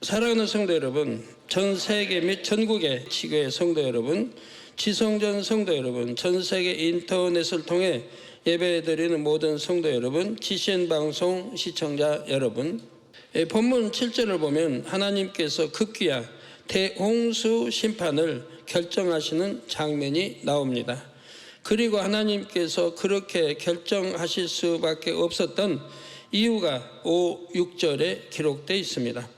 사랑하는 성도 여러분, 전 세계 및 전국의 지교회 성도 여러분, 지성전 성도 여러분, 전 세계 인터넷을 통해 예배드리는 모든 성도 여러분, GCN 방송 시청자 여러분, 본문 7절을 보면 하나님께서 급기야 대홍수 심판을 결정하시는 장면이 나옵니다. 그리고 하나님께서 그렇게 결정하실 수밖에 없었던 이유가 5, 6절에 기록되어 있습니다.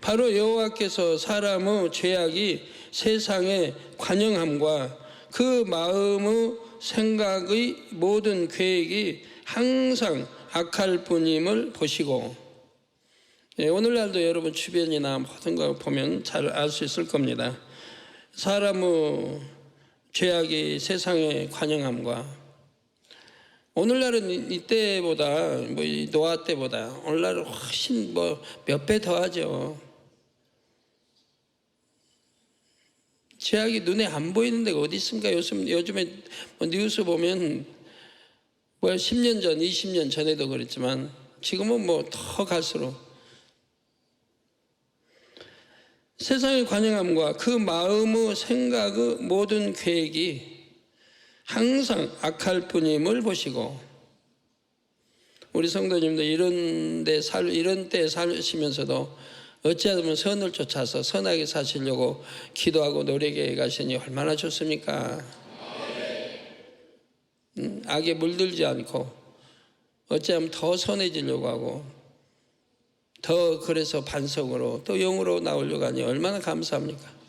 바로 여호와께서 사람의 죄악이 세상의 관영함과 그 마음의 생각의 모든 계획이 항상 악할 뿐임을 보시고, 오늘날도 여러분 주변이나 모든 걸 보면 잘 알 수 있을 겁니다. 사람의 죄악이 세상의 관영함과, 오늘날은 이때보다 노아 때보다 오늘날은 훨씬 몇 배 더하죠. 죄악이 눈에 안 보이는 데가 어디 있습니까? 요즘에 뉴스 보면 10년 전, 20년 전에도 그랬지만 지금은 더 갈수록 세상의 관영함과 그 마음의 생각의 모든 계획이 항상 악할 뿐임을 보시고, 우리 성도님도 이런 때 사시면서도 어찌하면 선을 쫓아서 선하게 사시려고 기도하고 노력해 가시니 얼마나 좋습니까? 악에 물들지 않고 어찌하면 더 선해지려고 하고 더 그래서 반석으로 또 영으로 나오려고 하니 얼마나 감사합니까?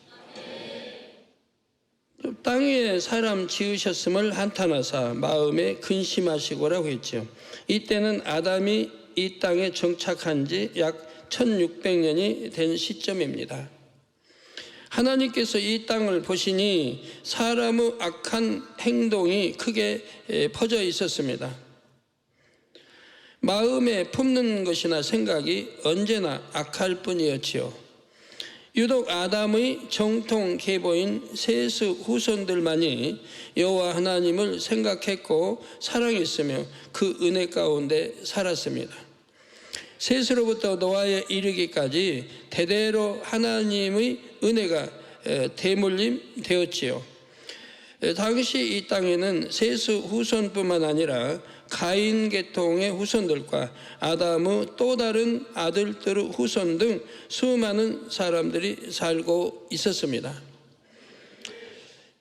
땅에 사람 지으셨음을 한탄하사 마음에 근심하시고라고 했죠. 이때는 아담이 이 땅에 정착한 지 약 1600년이 된 시점입니다. 하나님께서 이 땅을 보시니 사람의 악한 행동이 크게 퍼져 있었습니다. 마음에 품는 것이나 생각이 언제나 악할 뿐이었지요. 유독 아담의 정통 계보인 셋의 후손들만이 여호와 하나님을 생각했고 사랑했으며 그 은혜 가운데 살았습니다. 셋으로부터 노아에 이르기까지 대대로 하나님의 은혜가 대물림 되었지요. 당시 이 땅에는 셋의 후손뿐만 아니라 가인 계통의 후손들과 아담의 또 다른 아들들의 후손 등 수많은 사람들이 살고 있었습니다.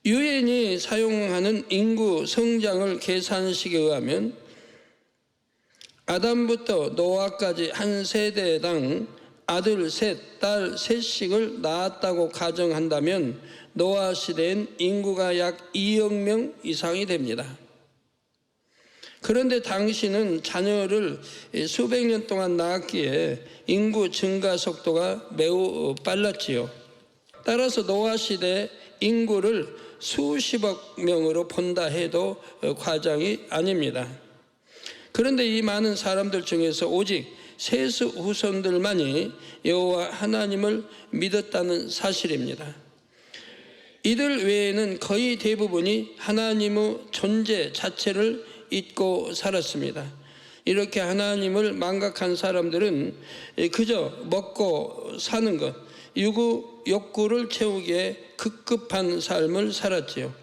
유엔이 사용하는 인구 성장을 계산식에 의하면 아담부터 노아까지 한 세대당 아들 셋, 딸 셋씩을 낳았다고 가정한다면 노아 시대엔 인구가 약 2억 명 이상이 됩니다. 그런데 당시는 자녀를 수백 년 동안 낳았기에 인구 증가 속도가 매우 빨랐지요. 따라서 노아 시대 인구를 수십억 명으로 본다 해도 과장이 아닙니다. 그런데 이 많은 사람들 중에서 오직 셋의 후손들만이 여호와 하나님을 믿었다는 사실입니다. 이들 외에는 거의 대부분이 하나님의 존재 자체를 잊고 살았습니다. 이렇게 하나님을 망각한 사람들은 그저 먹고 사는 것, 유구 욕구를 채우기에 급급한 삶을 살았지요.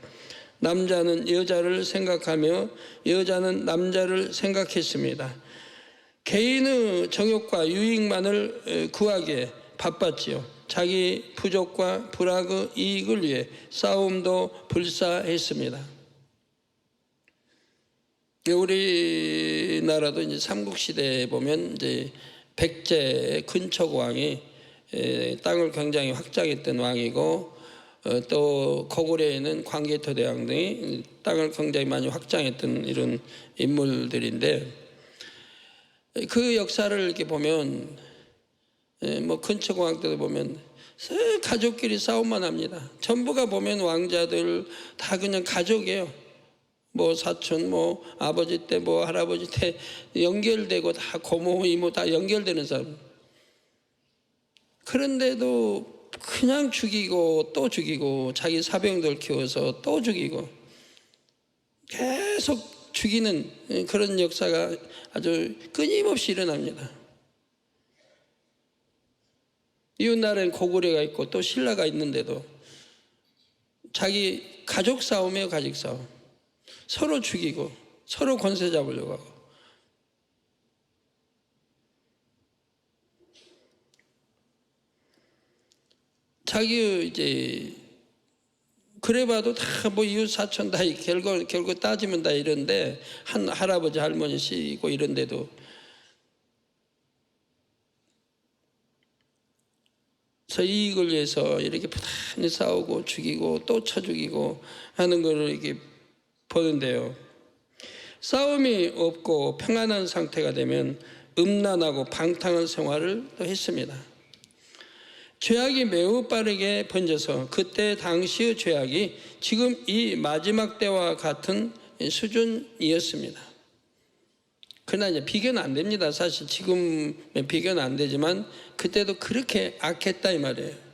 남자는 여자를 생각하며 여자는 남자를 생각했습니다. 개인의 정욕과 유익만을 구하기에 바빴지요. 자기 부족과 불악의 이익을 위해 싸움도 불사했습니다. 우리나라도 이제 삼국시대에 보면 이제 백제 근척 왕이 땅을 굉장히 확장했던 왕이고, 또 고구려에는 광개토대왕 등이 땅을 굉장히 많이 확장했던 이런 인물들인데, 그 역사를 이렇게 보면 근척왕 때도 보면 가족끼리 싸움만 합니다. 전부가 보면 왕자들 다 그냥 가족이에요. 사촌, 아버지 때, 할아버지 때 연결되고 다 고모, 이모 다 연결되는 사람. 그런데도 그냥 죽이고 또 죽이고 자기 사병들 키워서 또 죽이고 계속 죽이는 그런 역사가 아주 끊임없이 일어납니다. 이웃나라엔 고구려가 있고 또 신라가 있는데도 자기 가족 싸움이에요. 가족 싸움. 서로 죽이고 서로 권세 잡으려고 하고. 자기 이제 그래봐도 다 뭐 이웃 사촌 다 결국 따지면 다 이런데 한 할아버지 할머니시고 이런데도 저 이익을 위해서 이렇게 부단히 싸우고 죽이고 또 쳐 죽이고 하는 걸 이렇게 보는데요. 싸움이 없고 평안한 상태가 되면 음란하고 방탕한 생활을 또 했습니다. 죄악이 매우 빠르게 번져서 그때 당시의 죄악이 지금 이 마지막 때와 같은 수준이었습니다. 그러나 이제 비교는 안 됩니다. 사실 지금 비교는 안 되지만 그때도 그렇게 악했다 이 말이에요.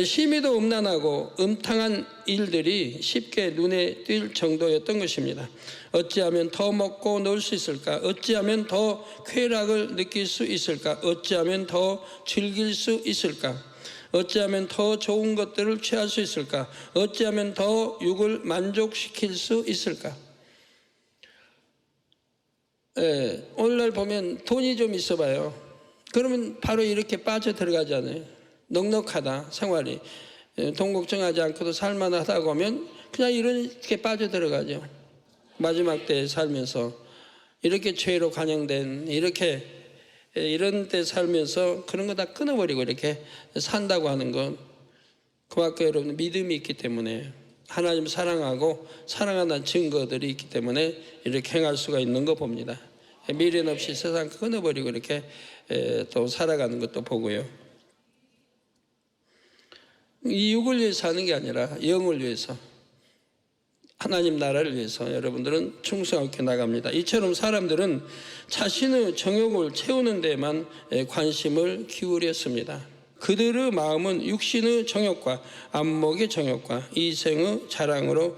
심히도 음란하고 음탕한 일들이 쉽게 눈에 띌 정도였던 것입니다. 어찌하면 더 먹고 놀 수 있을까? 어찌하면 더 쾌락을 느낄 수 있을까? 어찌하면 더 즐길 수 있을까? 어찌하면 더 좋은 것들을 취할 수 있을까? 어찌하면 더 육을 만족시킬 수 있을까? 오늘날 보면 돈이 좀 있어봐요. 그러면 바로 이렇게 빠져 들어가잖아요. 넉넉하다 생활이, 돈 걱정하지 않고도 살만하다고 하면 그냥 이렇게 빠져 들어가죠. 마지막 때에 살면서 이렇게 죄로 관영된 이렇게 이런 때 살면서 그런 거 다 끊어버리고 이렇게 산다고 하는 건 그만큼 여러분 믿음이 있기 때문에, 하나님 사랑하고 사랑하는 증거들이 있기 때문에 이렇게 행할 수가 있는 거 봅니다. 미련 없이 세상 끊어버리고 이렇게 또 살아가는 것도 보고요. 이 육을 위해서 하는 게 아니라 영을 위해서, 하나님 나라를 위해서 여러분들은 충성하게 나갑니다. 이처럼 사람들은 자신의 정욕을 채우는 데만 관심을 기울였습니다. 그들의 마음은 육신의 정욕과 안목의 정욕과 이생의 자랑으로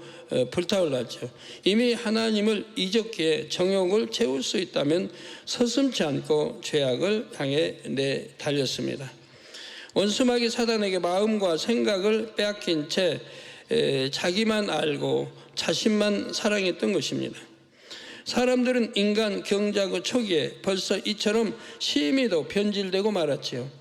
불타올랐죠. 이미 하나님을 잊었기에 정욕을 채울 수 있다면 서슴지 않고 죄악을 향해 내달렸습니다. 원수마귀 사단에게 마음과 생각을 빼앗긴 채 자기만 알고 자신만 사랑했던 것입니다. 사람들은 인간 경작의 초기에 벌써 이처럼 심히도 변질되고 말았지요.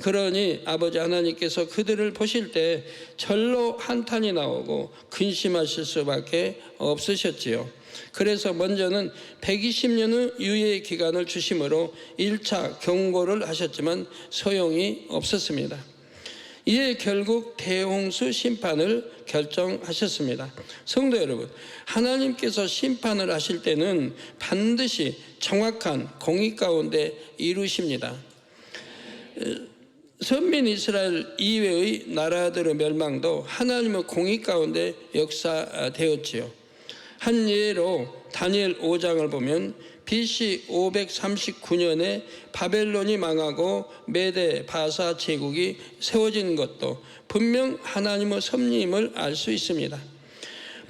그러니 아버지 하나님께서 그들을 보실 때 절로 한탄이 나오고 근심하실 수밖에 없으셨지요. 그래서 먼저는 120년의 유예 기간을 주심으로 1차 경고를 하셨지만 소용이 없었습니다. 이에 결국 대홍수 심판을 결정하셨습니다. 성도 여러분, 하나님께서 심판을 하실 때는 반드시 정확한 공의 가운데 이루십니다. 선민 이스라엘 이외의 나라들의 멸망도 하나님의 공의 가운데 역사되었지요. 한 예로 다니엘 5장을 보면 BC 539년에 바벨론이 망하고 메대 바사 제국이 세워진 것도 분명 하나님의 섭리임을 알 수 있습니다.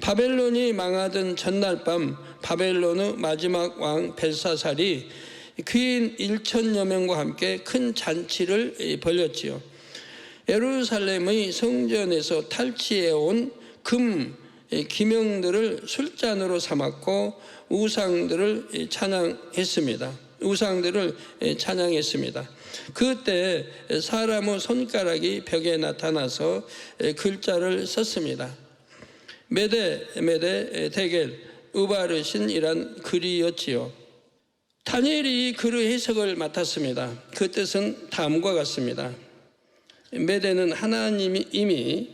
바벨론이 망하던 전날 밤 바벨론의 마지막 왕 벨사살이 귀인 1천여 명과 함께 큰 잔치를 벌였지요. 예루살렘의 성전에서 탈취해온 금 기명들을 술잔으로 삼았고 우상들을 찬양했습니다. 그때 사람의 손가락이 벽에 나타나서 글자를 썼습니다. 메데 데겔 우바르신이란 글이었지요. 다니엘이 글의 해석을 맡았습니다. 그 뜻은 다음과 같습니다. 메데는 하나님이 이미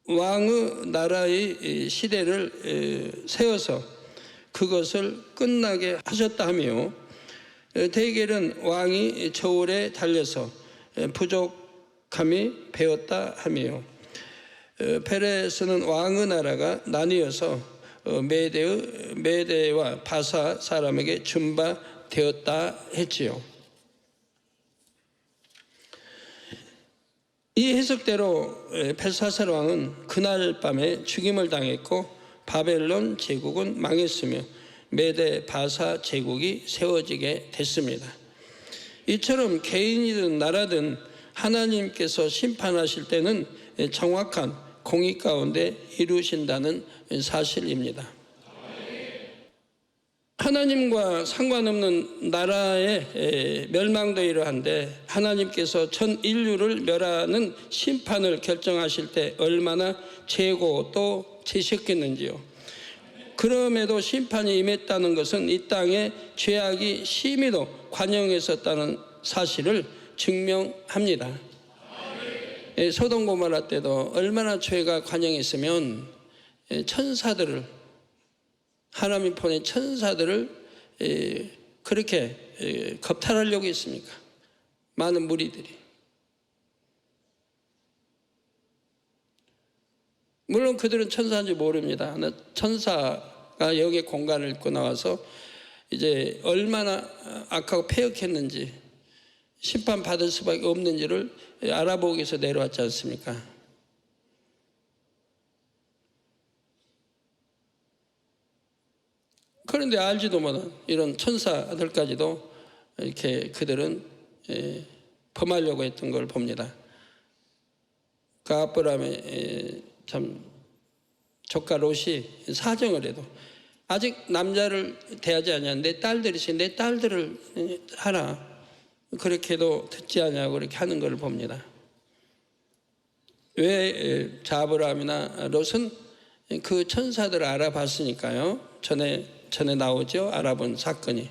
왕의 나라의 시대를 세워서 그것을 끝나게 하셨다 하며, 데겔은 왕이 저울에 달려서 부족함이 배었다 하며, 페레스는 왕의 나라가 나뉘어서 메대와 바사 사람에게 준바되었다 했지요. 이 해석대로 벨사살 왕은 그날 밤에 죽임을 당했고 바벨론 제국은 망했으며 메대 바사 제국이 세워지게 됐습니다. 이처럼 개인이든 나라든 하나님께서 심판하실 때는 정확한 공의 가운데 이루신다는 사실입니다. 하나님과 상관없는 나라의 멸망도 이러한데 하나님께서 전 인류를 멸하는 심판을 결정하실 때 얼마나 재고 또 재셨겠는지요. 그럼에도 심판이 임했다는 것은 이 땅에 죄악이 심히도 관영했었다는 사실을 증명합니다. 소돔 고모라 때도 얼마나 죄가 관영했으면 천사들을, 하나님 보낸 천사들을 그렇게 겁탈하려고 했습니까? 많은 무리들이. 물론 그들은 천사인지 모릅니다. 천사가 여기에 공간을 입고 나와서 이제 얼마나 악하고 패역했는지, 심판받을 수밖에 없는지를 알아보기 위해서 내려왔지 않습니까? 그런데 알지도 못한 이런 천사들까지도 이렇게 그들은 범하려고 했던 걸 봅니다. 그 아브라함의 참 조카 롯이 사정을 해도 아직 남자를 대하지 않냐, 내 딸들이 있으니 내 딸들을 하라, 그렇게도 듣지 않냐고 그렇게 하는 걸 봅니다. 왜 아브라함이나 롯은 그 천사들을 알아봤으니까요. 전에 나오죠. 알아본 사건이.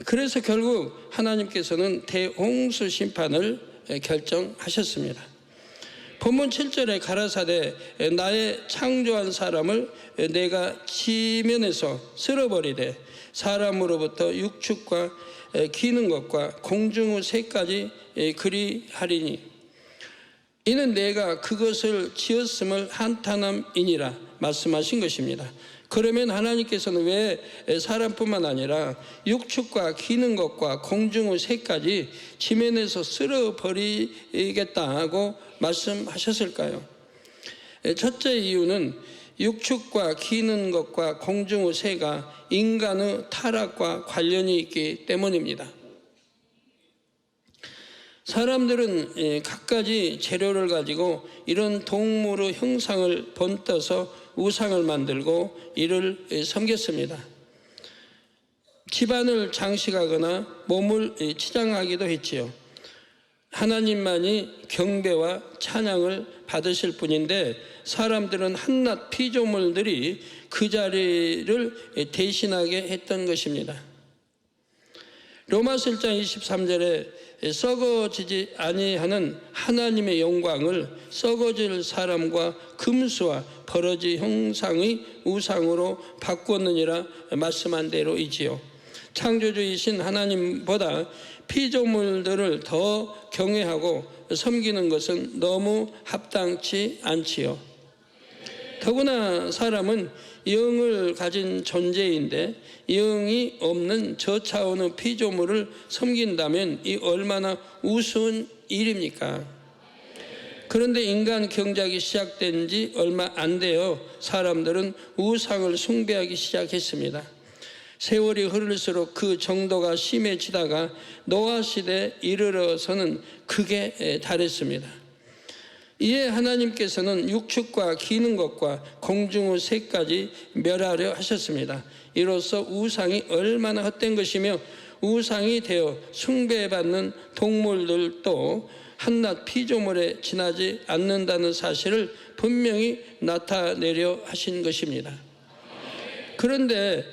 그래서 결국 하나님께서는 대홍수 심판을 결정하셨습니다. 본문 7절에 가라사대 나의 창조한 사람을 내가 지면에서 쓸어버리되 사람으로부터 육축과 기는 것과 공중의 새까지 그리하리니 이는 내가 그것을 지었음을 한탄함이니라 말씀하신 것입니다. 그러면 하나님께서는 왜 사람뿐만 아니라 육축과 기는 것과 공중의 새까지 지면에서 쓸어버리겠다고 말씀하셨을까요? 첫째 이유는 육축과 기는 것과 공중의 새가 인간의 타락과 관련이 있기 때문입니다. 사람들은 갖가지 재료를 가지고 이런 동물의 형상을 번떠서 우상을 만들고 이를 섬겼습니다. 집안을 장식하거나 몸을 치장하기도 했지요. 하나님만이 경배와 찬양을 받으실 뿐인데 사람들은 한낱 피조물들이 그 자리를 대신하게 했던 것입니다. 로마서 1장 23절에 썩어지지 아니하는 하나님의 영광을 썩어질 사람과 금수와 버러지 형상의 우상으로 바꾸었느니라 말씀한 대로이지요. 창조주이신 하나님보다 피조물들을 더 경외하고 섬기는 것은 너무 합당치 않지요. 더구나 사람은 영을 가진 존재인데 영이 없는 저 차원의 피조물을 섬긴다면 이 얼마나 우스운 일입니까? 그런데 인간 경작이 시작된 지 얼마 안 되어 사람들은 우상을 숭배하기 시작했습니다. 세월이 흐를수록 그 정도가 심해지다가 노아 시대에 이르러서는 극에 달했습니다. 이에 하나님께서는 육축과 기는 것과 공중의 새까지 멸하려 하셨습니다. 이로써 우상이 얼마나 헛된 것이며 우상이 되어 숭배받는 동물들도 한낱 피조물에 지나지 않는다는 사실을 분명히 나타내려 하신 것입니다. 그런데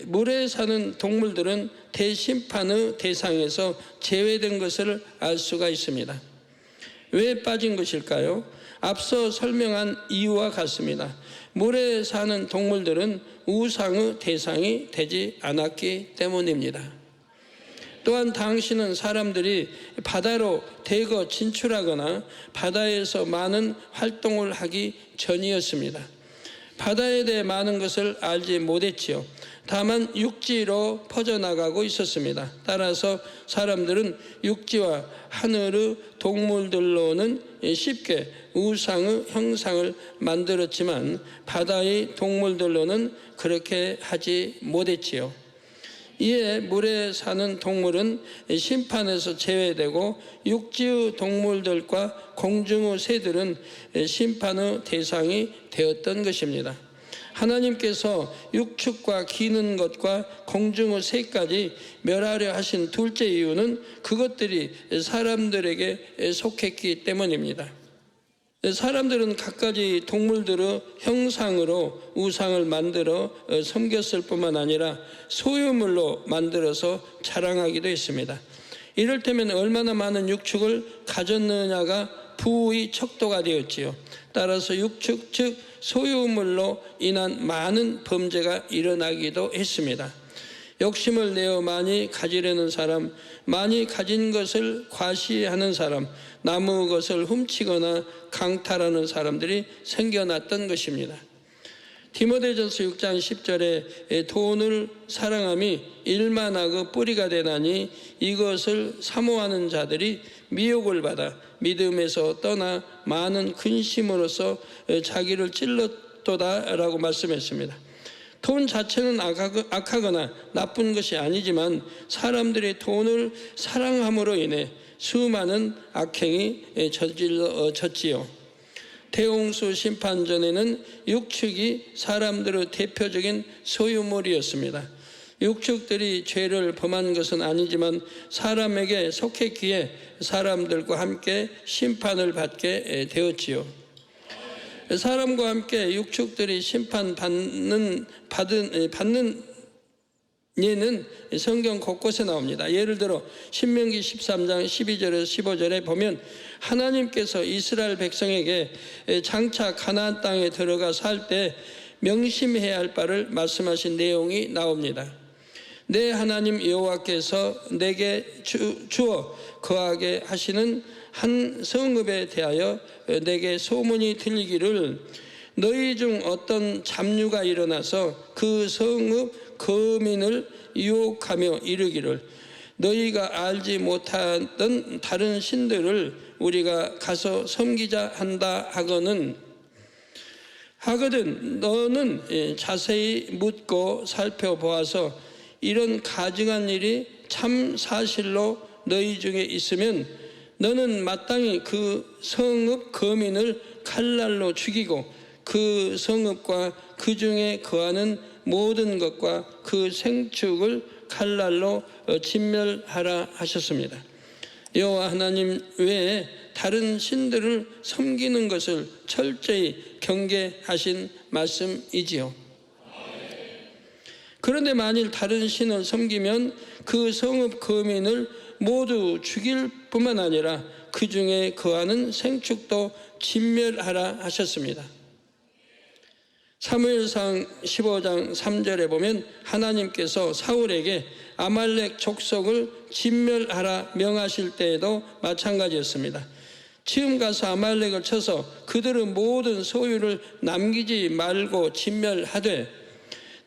물에 사는 동물들은 대심판의 대상에서 제외된 것을 알 수가 있습니다. 왜 빠진 것일까요? 앞서 설명한 이유와 같습니다. 물에 사는 동물들은 우상의 대상이 되지 않았기 때문입니다. 또한 당시는 사람들이 바다로 대거 진출하거나 바다에서 많은 활동을 하기 전이었습니다. 바다에 대해 많은 것을 알지 못했지요. 다만 육지로 퍼져나가고 있었습니다. 따라서 사람들은 육지와 하늘의 동물들로는 쉽게 우상의 형상을 만들었지만 바다의 동물들로는 그렇게 하지 못했지요. 이에 물에 사는 동물은 심판에서 제외되고 육지의 동물들과 공중의 새들은 심판의 대상이 되었던 것입니다. 하나님께서 육축과 기는 것과 공중의 새까지 멸하려 하신 둘째 이유는 그것들이 사람들에게 속했기 때문입니다. 사람들은 갖가지 동물들의 형상으로 우상을 만들어 섬겼을 뿐만 아니라 소유물로 만들어서 자랑하기도 했습니다. 이를테면 얼마나 많은 육축을 가졌느냐가 부의 척도가 되었지요. 따라서 육축 즉 소유물로 인한 많은 범죄가 일어나기도 했습니다. 욕심을 내어 많이 가지려는 사람, 많이 가진 것을 과시하는 사람, 남의 것을 훔치거나 강탈하는 사람들이 생겨났던 것입니다. 디모데전서 6장 10절에 돈을 사랑함이 일만하고 뿌리가 되나니 이것을 사모하는 자들이 미혹을 받아 믿음에서 떠나 많은 근심으로써 자기를 찔렀도다라고 말씀했습니다. 돈 자체는 악하거나 나쁜 것이 아니지만 사람들이 돈을 사랑함으로 인해 수많은 악행이 저질러졌지요. 대홍수 심판전에는 육축이 사람들의 대표적인 소유물이었습니다. 육축들이 죄를 범한 것은 아니지만 사람에게 속했기에 사람들과 함께 심판을 받게 되었지요. 사람과 함께 육축들이 심판받는 예는 성경 곳곳에 나옵니다. 예를 들어 신명기 13장 12절에서 15절에 보면 하나님께서 이스라엘 백성에게 장차 가나안 땅에 들어가 살 때 명심해야 할 바를 말씀하신 내용이 나옵니다. 내 하나님 여호와께서 내게 주어 거하게 하시는 한 성읍에 대하여 내게 소문이 들리기를 너희 중 어떤 잡류가 일어나서 그 성읍 거민을 유혹하며 이르기를 너희가 알지 못하던 다른 신들을 우리가 가서 섬기자 한다 하거든 너는 자세히 묻고 살펴보아서 이런 가증한 일이 참 사실로 너희 중에 있으면 너는 마땅히 그 성읍 거민을 칼날로 죽이고 그 성읍과 그 중에 거하는 모든 것과 그 생축을 칼날로 진멸하라 하셨습니다. 여호와 하나님 외에 다른 신들을 섬기는 것을 철저히 경계하신 말씀이지요. 그런데 만일 다른 신을 섬기면 그 성읍 거민을 모두 죽일 뿐만 아니라 그 중에 거하는 생축도 진멸하라 하셨습니다. 사무엘상 15장 3절에 보면 하나님께서 사울에게 아말렉 족속을 진멸하라 명하실 때에도 마찬가지였습니다. 지금 가서 아말렉을 쳐서 그들의 모든 소유를 남기지 말고 진멸하되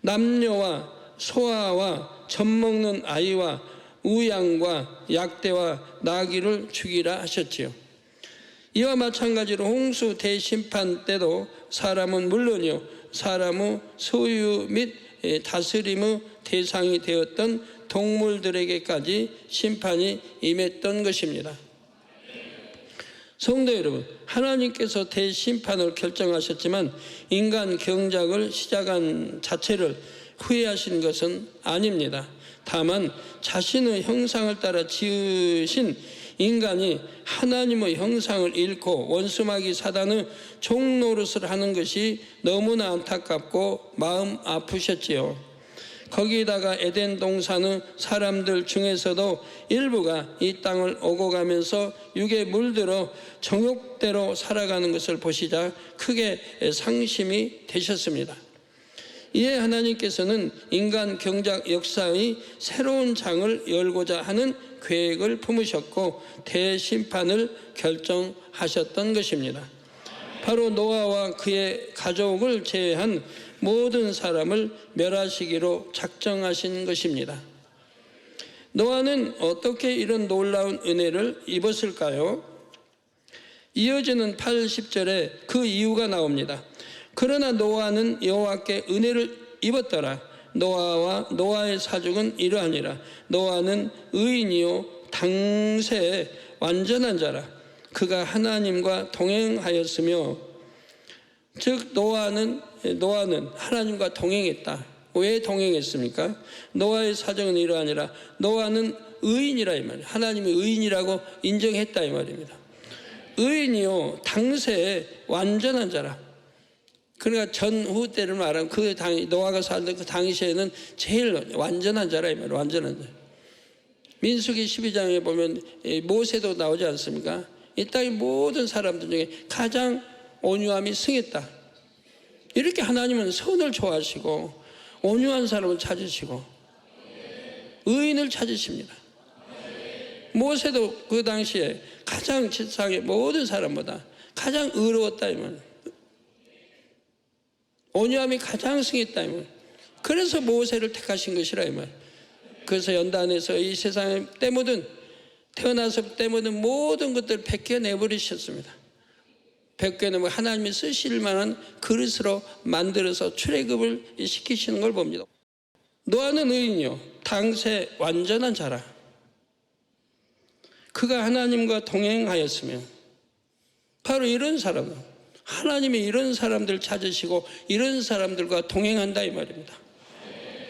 남녀와 소아와 젖먹는 아이와 우양과 약대와 나귀를 죽이라 하셨지요. 이와 마찬가지로 홍수 대심판 때도 사람은 물론이요 사람의 소유 및 다스림의 대상이 되었던 동물들에게까지 심판이 임했던 것입니다. 성도 여러분, 하나님께서 대심판을 결정하셨지만 인간 경작을 시작한 자체를 후회하신 것은 아닙니다. 다만 자신의 형상을 따라 지으신 인간이 하나님의 형상을 잃고 원수마귀 사단의 종노릇을 하는 것이 너무나 안타깝고 마음 아프셨지요. 거기다가 에덴 동산의 사람들 중에서도 일부가 이 땅을 오고 가면서 육에 물들어 정욕대로 살아가는 것을 보시자 크게 상심이 되셨습니다. 이에 하나님께서는 인간 경작 역사의 새로운 장을 열고자 하는 계획을 품으셨고 대심판을 결정하셨던 것입니다. 바로 노아와 그의 가족을 제외한 모든 사람을 멸하시기로 작정하신 것입니다. 노아는 어떻게 이런 놀라운 은혜를 입었을까요? 이어지는 80절에 그 이유가 나옵니다. 그러나 노아는 여호와께 은혜를 입었더라. 노아와 노아의 사족은 이러하니라. 노아는 의인이요 당세 완전한 자라. 그가 하나님과 동행하였으며, 즉 노아는 하나님과 동행했다. 왜 동행했습니까? 노아의 사정은 이러하니라. 노아는 의인이라 이 말이에요. 하나님이 의인이라고 인정했다 이 말입니다. 의인이요 당세 완전한 자라. 그러니까 전후 때를 말하면 노아가 살던 그 당시에는 제일 완전한 자라 이 말이에요. 완전한 자. 민수기 12장에 보면 모세도 나오지 않습니까? 이 땅의 모든 사람들 중에 가장 온유함이 승했다. 이렇게 하나님은 선을 좋아하시고 온유한 사람을 찾으시고 의인을 찾으십니다. 모세도 그 당시에 가장 세상의 모든 사람보다 가장 의로웠다 이 말. 온유함이 가장 승했다 이 말. 그래서 모세를 택하신 것이라 이 말. 그래서 연단에서 이 세상에 태어나서 때 묻은 모든 것들을 벗겨내버리셨습니다. 벗겨내면 하나님이 쓰실 만한 그릇으로 만들어서 출애굽을 시키시는 걸 봅니다. 노아는 의인이요 당세 완전한 자라. 그가 하나님과 동행하였으며, 바로 이런 사람, 하나님이 이런 사람들 찾으시고 이런 사람들과 동행한다 이 말입니다.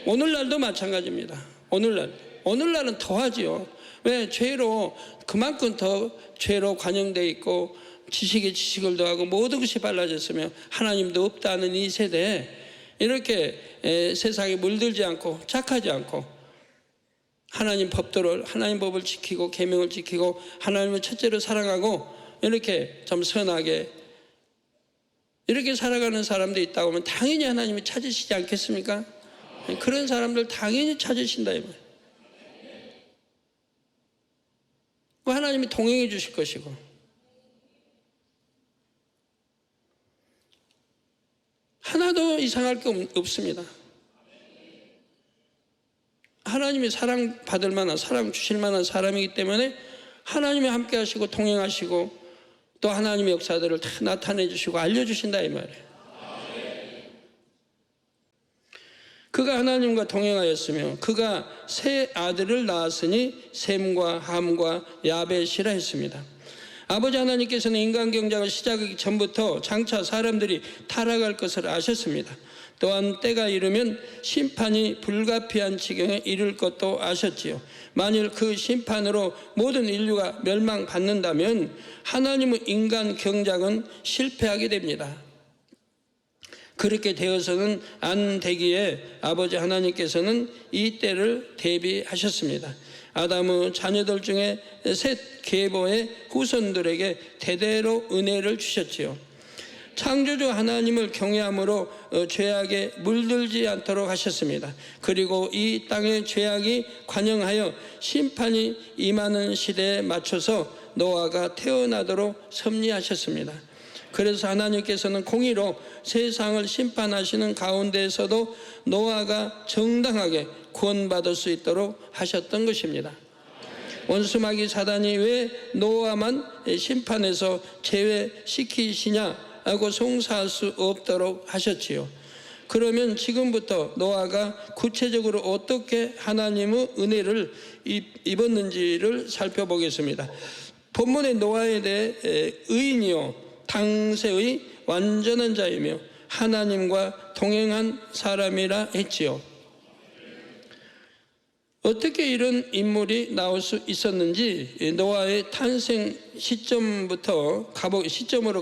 오늘날도 마찬가지입니다. 오늘날은 더하지요. 왜? 죄로 그만큼 더 죄로 관영되어 있고 지식에 지식을 더하고 모든 것이 빨라졌으며 하나님도 없다는 이 세대에 이렇게 세상에 물들지 않고 착하지 않고 하나님 법을 지키고 계명을 지키고 하나님을 첫째로 사랑하고 이렇게 좀 선하게 이렇게 살아가는 사람도 있다고 하면 당연히 하나님이 찾으시지 않겠습니까? 그런 사람들 당연히 찾으신다 이 말이에요. 하나님이 동행해 주실 것이고, 하나도 이상할 게 없습니다. 하나님이 사랑받을 만한, 사랑 주실 만한 사람이기 때문에 하나님이 함께 하시고 동행하시고 또 하나님의 역사들을 다 나타내 주시고 알려주신다 이 말이에요. 그가 하나님과 동행하였으며 그가 세 아들을 낳았으니 셈과 함과 야벳이라 했습니다. 아버지 하나님께서는 인간 경작을 시작하기 전부터 장차 사람들이 타락할 것을 아셨습니다. 또한 때가 이르면 심판이 불가피한 지경에 이를 것도 아셨지요. 만일 그 심판으로 모든 인류가 멸망받는다면 하나님의 인간 경작은 실패하게 됩니다. 그렇게 되어서는 안 되기에 아버지 하나님께서는 이 때를 대비하셨습니다. 아담의 자녀들 중에 셋 계보의 후손들에게 대대로 은혜를 주셨지요. 창조주 하나님을 경외함으로 죄악에 물들지 않도록 하셨습니다. 그리고 이 땅의 죄악이 관영하여 심판이 임하는 시대에 맞춰서 노아가 태어나도록 섭리하셨습니다. 그래서 하나님께서는 공의로 세상을 심판하시는 가운데에서도 노아가 정당하게 구원받을 수 있도록 하셨던 것입니다. 원수마귀 사단이 왜 노아만 심판에서 제외시키시냐 하고 송사할 수 없도록 하셨지요. 그러면 지금부터 노아가 구체적으로 어떻게 하나님의 은혜를 입었는지를 살펴보겠습니다. 본문의 노아에 대해 의인이요 당세의 완전한 자이며 하나님과 동행한 사람이라 했지요. 어떻게 이런 인물이 나올 수 있었는지 노아의 탄생 시점으로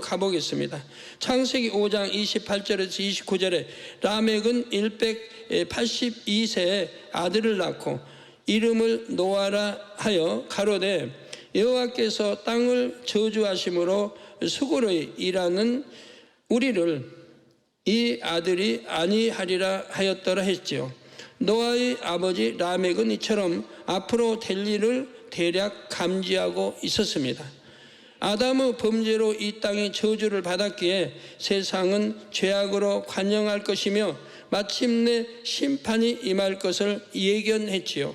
가보겠습니다. 창세기 5장 28절에서 29절에 라멕은 182세에 아들을 낳고 이름을 노아라 하여 가로되 여호와께서 땅을 저주하심으로 수고를 일하는 우리를 이 아들이 아니하리라 하였더라 했지요. 노아의 아버지 라멕은 이처럼 앞으로 될 일을 대략 감지하고 있었습니다. 아담의 범죄로 이 땅이 저주를 받았기에 세상은 죄악으로 관영할 것이며 마침내 심판이 임할 것을 예견했지요.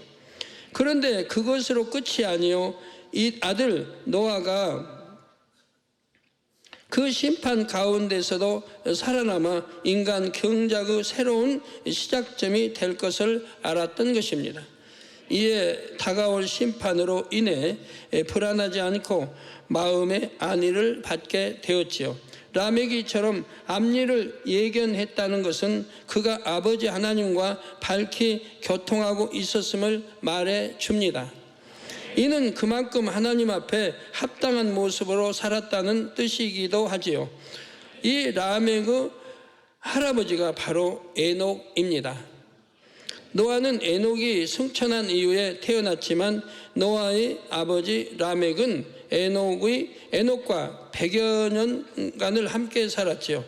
그런데 그것으로 끝이 아니요 이 아들 노아가 그 심판 가운데서도 살아남아 인간 경작의 새로운 시작점이 될 것을 알았던 것입니다. 이에 다가올 심판으로 인해 불안하지 않고 마음의 안위를 받게 되었지요. 라멕이처럼 앞일을 예견했다는 것은 그가 아버지 하나님과 밝히 교통하고 있었음을 말해 줍니다. 이는 그만큼 하나님 앞에 합당한 모습으로 살았다는 뜻이기도 하지요. 이 라멕의 할아버지가 바로 에녹입니다. 노아는 에녹이 승천한 이후에 태어났지만 노아의 아버지 라멕은 에녹과 100여 년간을 함께 살았지요.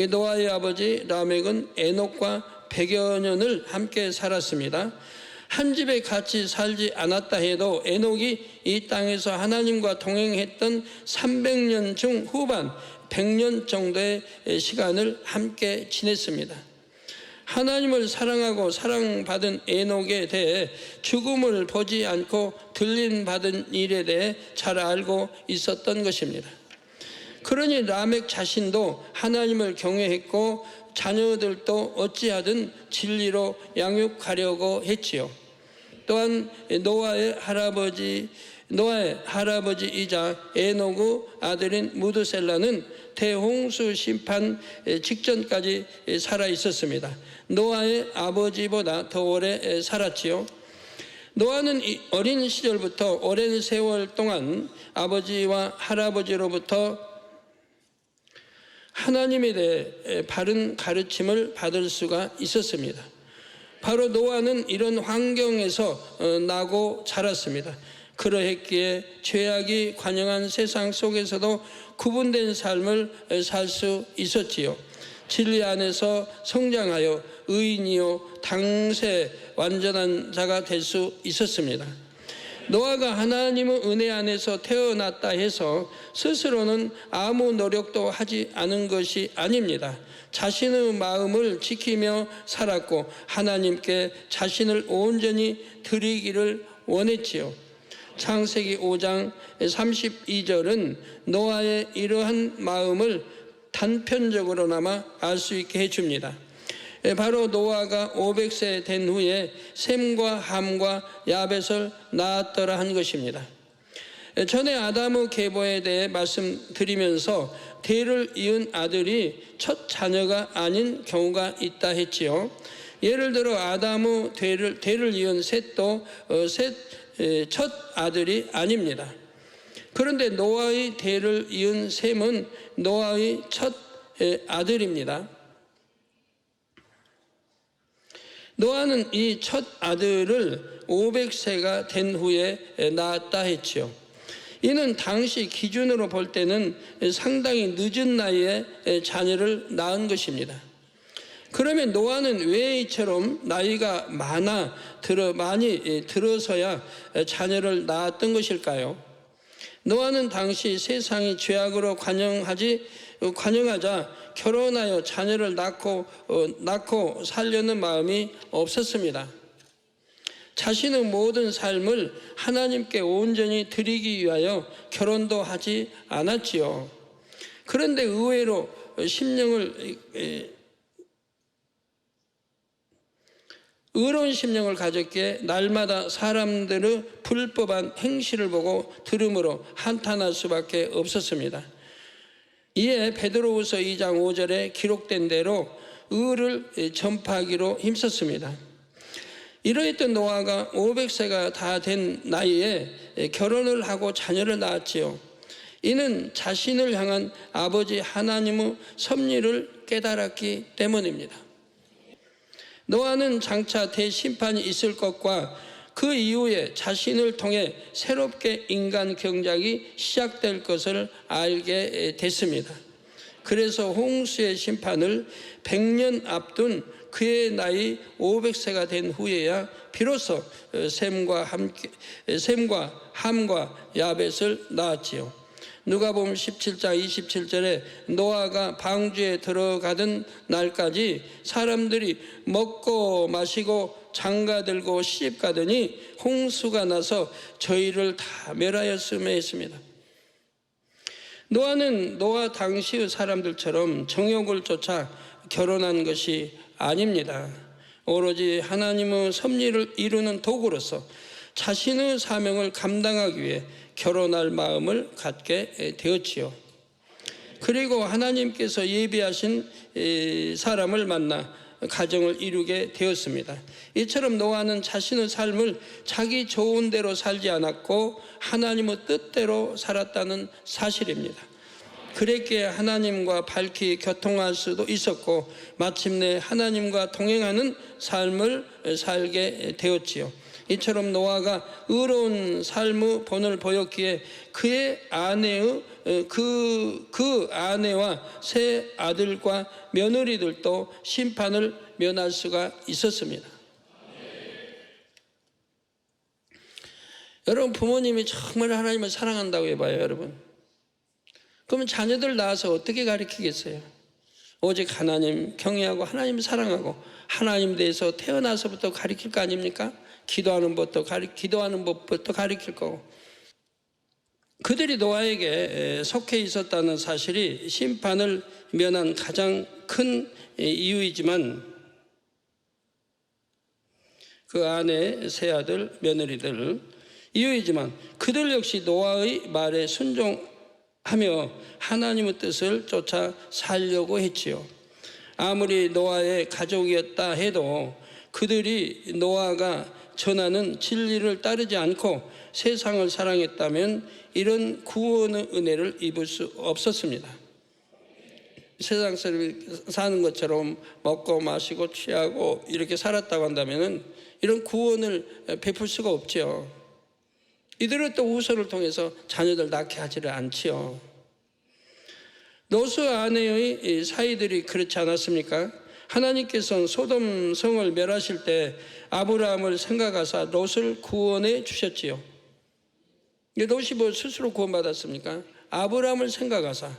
노아의 아버지 라멕은 에녹과 100여 년을 함께 살았습니다. 한 집에 같이 살지 않았다 해도 에녹이 이 땅에서 하나님과 동행했던 300년 중 후반 100년 정도의 시간을 함께 지냈습니다. 하나님을 사랑하고 사랑받은 에녹에 대해 죽음을 보지 않고 들림받은 일에 대해 잘 알고 있었던 것입니다. 그러니 라멕 자신도 하나님을 경외했고 자녀들도 어찌하든 진리로 양육하려고 했지요. 또한 노아의 할아버지이자 에녹의 아들인 무드셀라는 대홍수 심판 직전까지 살아 있었습니다. 노아의 아버지보다 더 오래 살았지요. 노아는 어린 시절부터 오랜 세월 동안 아버지와 할아버지로부터 하나님에 대해 바른 가르침을 받을 수가 있었습니다. 바로 노아는 이런 환경에서 나고 자랐습니다. 그러했기에 죄악이 관영한 세상 속에서도 구분된 삶을 살 수 있었지요. 진리 안에서 성장하여 의인이요 당세 완전한 자가 될 수 있었습니다. 노아가 하나님의 은혜 안에서 태어났다 해서 스스로는 아무 노력도 하지 않은 것이 아닙니다. 자신의 마음을 지키며 살았고 하나님께 자신을 온전히 드리기를 원했지요. 창세기 5장 32절은 노아의 이러한 마음을 단편적으로나마 알 수 있게 해줍니다. 바로 노아가 500세 된 후에 셈과 함과 야벳을 낳았더라 한 것입니다. 전에 아담의 계보에 대해 말씀드리면서 대를 이은 아들이 첫 자녀가 아닌 경우가 있다 했지요. 예를 들어 아담의 대를 이은 셋도 첫 아들이 아닙니다. 그런데 노아의 대를 이은 셈은 노아의 첫 아들입니다. 노아는 이 첫 아들을 500세가 된 후에 낳았다 했지요. 이는 당시 기준으로 볼 때는 상당히 늦은 나이에 자녀를 낳은 것입니다. 그러면 노아는 왜 이처럼 나이가 많이 들어서야 자녀를 낳았던 것일까요? 노아는 당시 세상이 죄악으로 관영하자 결혼하여 자녀를 낳고 살려는 마음이 없었습니다. 자신의 모든 삶을 하나님께 온전히 드리기 위하여 결혼도 하지 않았지요. 그런데 의외로 의로운 심령을 가졌기에 날마다 사람들의 불법한 행실을 보고 들음으로 한탄할 수밖에 없었습니다. 이에 베드로후서 2장 5절에 기록된 대로 의를 전파하기로 힘썼습니다. 이러했던 노아가 500세가 다 된 나이에 결혼을 하고 자녀를 낳았지요. 이는 자신을 향한 아버지 하나님의 섭리를 깨달았기 때문입니다. 노아는 장차 대심판이 있을 것과 그 이후에 자신을 통해 새롭게 인간 경작이 시작될 것을 알게 됐습니다. 그래서 홍수의 심판을 100년 앞둔 그의 나이 500세가 된 후에야 비로소 셈과 함과 야벳을 낳았지요. 누가복음 17장 27절에 노아가 방주에 들어가던 날까지 사람들이 먹고 마시고 장가들고 시집가더니 홍수가 나서 저희를 다 멸하였으며 했습니다. 노아는 노아 당시의 사람들처럼 정욕을 쫓아 결혼한 것이 아닙니다. 오로지 하나님의 섭리를 이루는 도구로서 자신의 사명을 감당하기 위해 결혼할 마음을 갖게 되었지요. 그리고 하나님께서 예비하신 사람을 만나 가정을 이루게 되었습니다. 이처럼 노아는 자신의 삶을 자기 좋은 대로 살지 않았고 하나님의 뜻대로 살았다는 사실입니다. 그랬기에 하나님과 밝히 교통할 수도 있었고 마침내 하나님과 동행하는 삶을 살게 되었지요. 이처럼 노아가 의로운 삶의 본을 보였기에 그의 아내의 그 아내와 세 아들과 며느리들도 심판을 면할 수가 있었습니다. 여러분, 부모님이 정말 하나님을 사랑한다고 해봐요, 여러분. 그러면 자녀들 낳아서 어떻게 가르치겠어요? 오직 하나님 경외하고 하나님 사랑하고 하나님 대해서 태어나서부터 가르칠 거 아닙니까? 기도하는 법부터 가르칠 거고. 그들이 노아에게 속해 있었다는 사실이 심판을 면한 가장 큰 이유이지만 그 아내, 세 아들, 며느리들 이유이지만 그들 역시 노아의 말에 순종하며 하나님의 뜻을 쫓아 살려고 했지요. 아무리 노아의 가족이었다 해도 그들이 노아가 전하는 진리를 따르지 않고 세상을 사랑했다면 이런 구원의 은혜를 입을 수 없었습니다. 세상 사람이 사는 것처럼 먹고 마시고 취하고 이렇게 살았다고 한다면 이런 구원을 베풀 수가 없죠. 이들은 또 후손을 통해서 자녀들 낳게 하지를 않지요. 롯의 아내의 사이들이 그렇지 않았습니까? 하나님께서는 소돔 성을 멸하실 때 아브라함을 생각하사 롯을 구원해 주셨지요. 롯이 뭐 스스로 구원받았습니까? 아브라함을 생각하사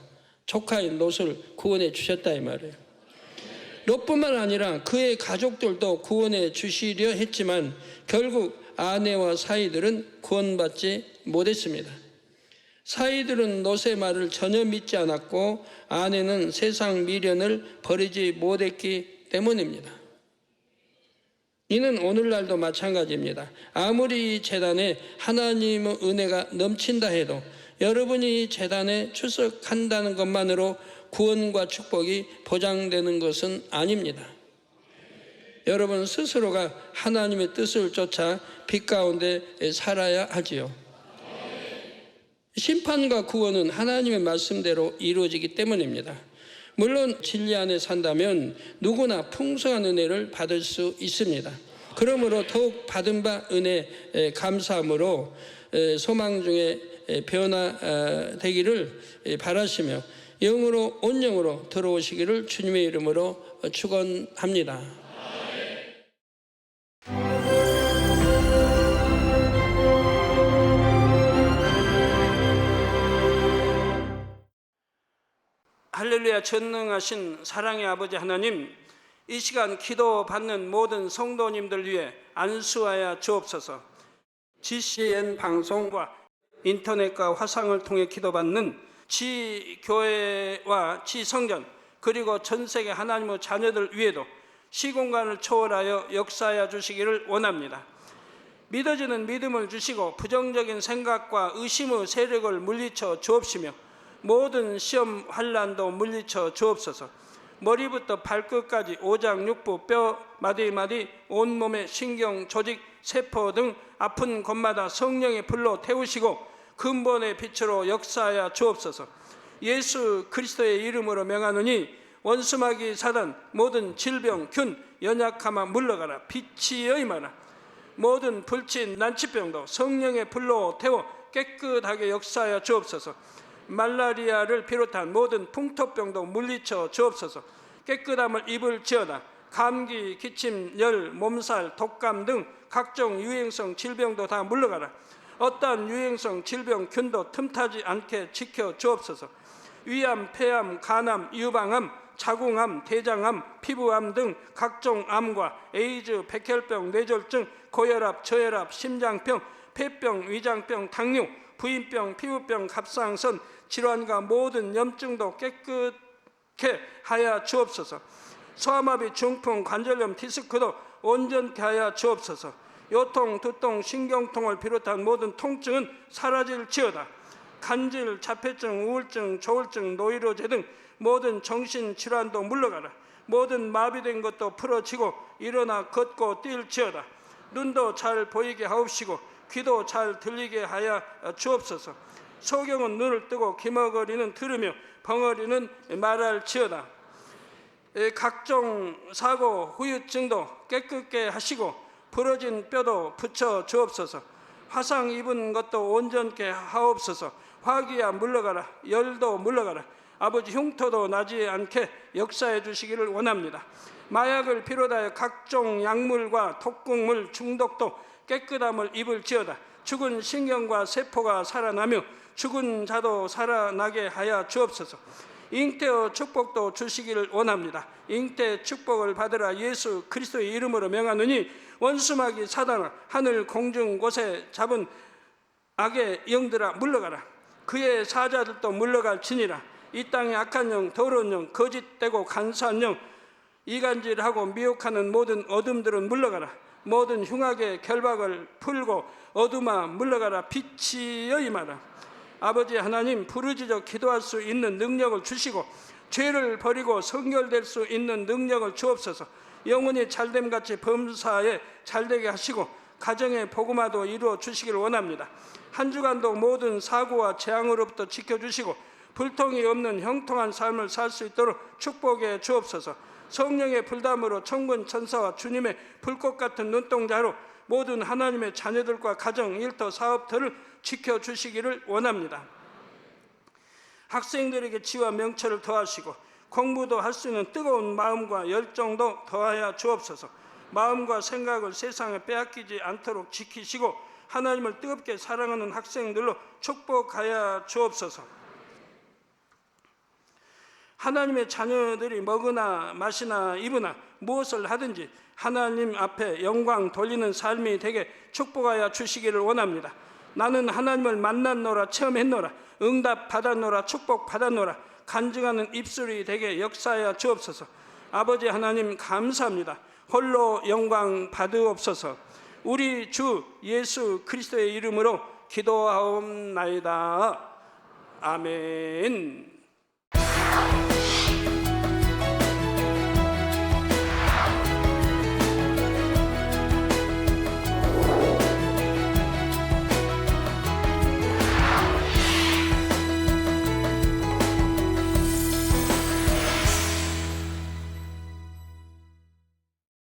조카인 롯을 구원해 주셨다 이 말이에요. 롯뿐만 아니라 그의 가족들도 구원해 주시려 했지만 결국 아내와 사이들은 구원받지 못했습니다. 사이들은 롯의 말을 전혀 믿지 않았고 아내는 세상 미련을 버리지 못했기 때문입니다. 이는 오늘날도 마찬가지입니다. 아무리 이 재단에 하나님의 은혜가 넘친다 해도 여러분이 이 재단에 출석한다는 것만으로 구원과 축복이 보장되는 것은 아닙니다. 여러분 스스로가 하나님의 뜻을 쫓아 빛 가운데 살아야 하지요. 심판과 구원은 하나님의 말씀대로 이루어지기 때문입니다. 물론 진리 안에 산다면 누구나 풍성한 은혜를 받을 수 있습니다. 그러므로 더욱 받은 바 은혜 감사함으로 소망 중에 변화되기를 바라시며 영으로 온 영으로 들어오시기를 주님의 이름으로 축원합니다. 할렐루야. 전능하신 사랑의 아버지 하나님, 이 시간 기도받는 모든 성도님들 위해 안수하여 주옵소서. GCN 방송과 인터넷과 화상을 통해 기도받는 지교회와 지성전 그리고 전세계 하나님의 자녀들 위에도 시공간을 초월하여 역사하여 주시기를 원합니다. 믿어지는 믿음을 주시고 부정적인 생각과 의심의 세력을 물리쳐 주옵시며 모든 시험 환난도 물리쳐 주옵소서. 머리부터 발끝까지 오장육부 뼈 마디마디 온몸의 신경 조직 세포 등 아픈 곳마다 성령의 불로 태우시고 근본의 빛으로 역사하여 주옵소서. 예수 그리스도의 이름으로 명하노니 원수마귀 사단 모든 질병 균 연약함아 물러가라. 빛이 임하라. 모든 불친 난치병도 성령의 불로 태워 깨끗하게 역사하여 주옵소서. 말라리아를 비롯한 모든 풍토병도 물리쳐 주옵소서. 깨끗함을 입을지어다. 감기, 기침, 열, 몸살, 독감 등 각종 유행성 질병도 다 물러가라. 어떠한 유행성 질병 균도 틈타지 않게 지켜 주옵소서. 위암, 폐암, 간암, 유방암, 자궁암, 대장암, 피부암 등 각종 암과 에이즈, 백혈병, 뇌졸중, 고혈압, 저혈압, 심장병, 폐병, 위장병, 당뇨 부인병, 피부병, 갑상선 질환과 모든 염증도 깨끗게 하여 주옵소서. 소아마비, 중풍, 관절염, 디스크도 온전케 하여 주옵소서. 요통, 두통, 신경통을 비롯한 모든 통증은 사라질지어다. 간질, 자폐증, 우울증, 조울증, 노이로제 등 모든 정신질환도 물러가라. 모든 마비된 것도 풀어지고 일어나 걷고 뛸지어다. 눈도 잘 보이게 하옵시고 귀도 잘 들리게 하여 주옵소서. 소경은 눈을 뜨고 기머거리는 들으며 벙어리는 말할지어다. 각종 사고, 후유증도 깨끗게 하시고 부러진 뼈도 붙여 주옵소서. 화상 입은 것도 온전케 하옵소서. 화기야 물러가라. 열도 물러가라. 아버지, 흉터도 나지 않게 역사해 주시기를 원합니다. 마약을 비롯하여 각종 약물과 독극물 중독도 깨끗함을 입을지어다. 죽은 신경과 세포가 살아나며 죽은 자도 살아나게 하여 주옵소서. 잉태의 축복도 주시기를 원합니다. 잉태 축복을 받으라. 예수 그리스도의 이름으로 명하노니 원수마귀 사단아, 하늘 공중 곳에 잡은 악의 영들아 물러가라. 그의 사자들도 물러갈지니라. 이 땅의 악한 영, 더러운 영, 거짓되고 간사한 영, 이간질하고 미혹하는 모든 어둠들은 물러가라. 모든 흉악의 결박을 풀고 어둠아 물러가라. 빛이여 임하라. 아버지 하나님, 부르짖어 기도할 수 있는 능력을 주시고 죄를 버리고 성결될 수 있는 능력을 주옵소서. 영혼이 잘됨같이 범사에 잘되게 하시고 가정의 복음화도 이루어 주시길 원합니다. 한 주간도 모든 사고와 재앙으로부터 지켜주시고 불통이 없는 형통한 삶을 살 수 있도록 축복해 주옵소서. 성령의 불담으로 천군 천사와 주님의 불꽃 같은 눈동자로 모든 하나님의 자녀들과 가정, 일터, 사업들을 지켜주시기를 원합니다. 학생들에게 지혜와 명철을 더하시고 공부도 할 수 있는 뜨거운 마음과 열정도 더하여 주옵소서. 마음과 생각을 세상에 빼앗기지 않도록 지키시고 하나님을 뜨겁게 사랑하는 학생들로 축복하여 주옵소서. 하나님의 자녀들이 먹으나 마시나 입으나 무엇을 하든지 하나님 앞에 영광 돌리는 삶이 되게 축복하여 주시기를 원합니다. 나는 하나님을 만났노라, 체험했노라, 응답 받았노라, 축복 받았노라, 간증하는 입술이 되게 역사하여 주옵소서. 아버지 하나님 감사합니다. 홀로 영광 받으옵소서. 우리 주 예수 그리스도의 이름으로 기도하옵나이다. 아멘.